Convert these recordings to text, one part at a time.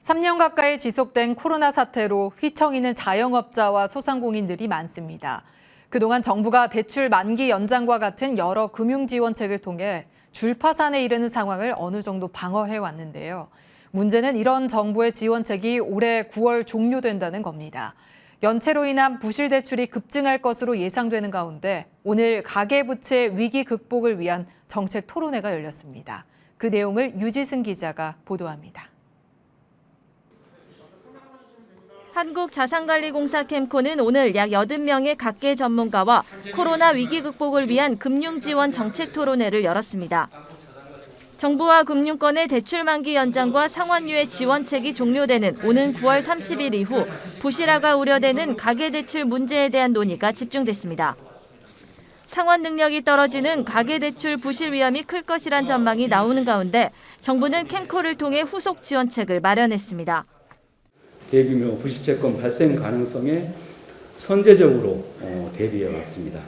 3년 가까이 지속된 코로나 사태로 휘청이는 자영업자와 소상공인들이 많습니다. 그동안 정부가 대출 만기 연장과 같은 여러 금융지원책을 통해 줄파산에 이르는 상황을 어느 정도 방어해 왔는데요. 문제는 이런 정부의 지원책이 올해 9월 종료된다는 겁니다. 연체로 인한 부실 대출이 급증할 것으로 예상되는 가운데 오늘 가계부채 위기 극복을 위한 정책 토론회가 열렸습니다. 그 내용을 유지승 기자가 보도합니다. 한국자산관리공사 캠코는 오늘 약 80명의 각계 전문가와 코로나 위기 극복을 위한 금융지원 정책 토론회를 열었습니다. 정부와 금융권의 대출 만기 연장과 상환류의 지원책이 종료되는 오는 9월 30일 이후 부실화가 우려되는 가계대출 문제에 대한 논의가 집중됐습니다. 상환 능력이 떨어지는 가계대출 부실 위험이 클 것이란 전망이 나오는 가운데 정부는 캠코를 통해 후속 지원책을 마련했습니다. 대규모 부실채권 발생 가능성에 선제적으로 대비해 왔습니다.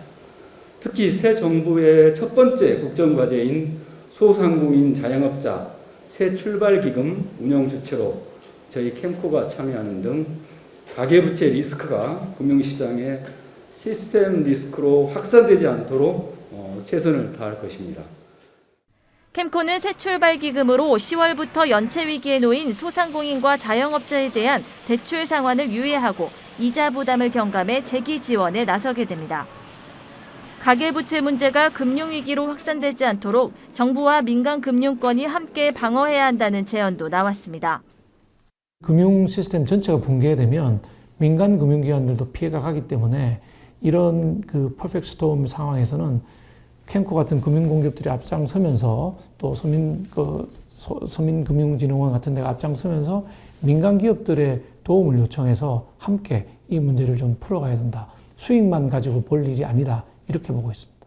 특히 새 정부의 첫 번째 국정과제인 소상공인 자영업자 새 출발기금 운영 주체로 저희 캠코가 참여하는 등 가계부채 리스크가 금융시장의 시스템 리스크로 확산되지 않도록 최선을 다할 것입니다. 캠코는 새 출발 기금으로 10월부터 연체 위기에 놓인 소상공인과 자영업자에 대한 대출 상환을 유예하고 이자 부담을 경감해 재기 지원에 나서게 됩니다. 가계부채 문제가 금융위기로 확산되지 않도록 정부와 민간 금융권이 함께 방어해야 한다는 제언도 나왔습니다. 금융 시스템 전체가 붕괴되면 민간 금융기관들도 피해가 가기 때문에 이런 퍼펙트 스톰 상황에서는 캠코 같은 금융공기업들이 앞장서면서 또 서민금융진흥원 같은 데가 앞장서면서 민간 기업들의 도움을 요청해서 함께 이 문제를 좀 풀어가야 된다. 수익만 가지고 볼 일이 아니다. 이렇게 보고 있습니다.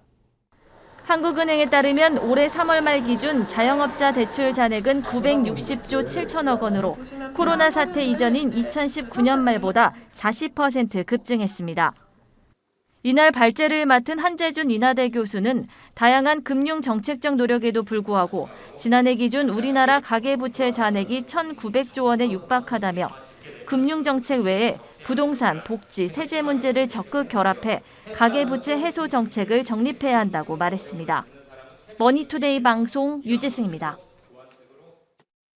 한국은행에 따르면 올해 3월 말 기준 자영업자 대출 잔액은 960조 7천억 원으로 코로나 사태 이전인 2019년 말보다 40% 급증했습니다. 이날 발제를 맡은 한재준 인하대 교수는 다양한 금융 정책적 노력에도 불구하고 지난해 기준 우리나라 가계부채 잔액이 1,900조 원에 육박하다며 금융정책 외에 부동산, 복지, 세제 문제를 적극 결합해 가계부채 해소 정책을 정립해야 한다고 말했습니다. 머니투데이 방송 유지승입니다.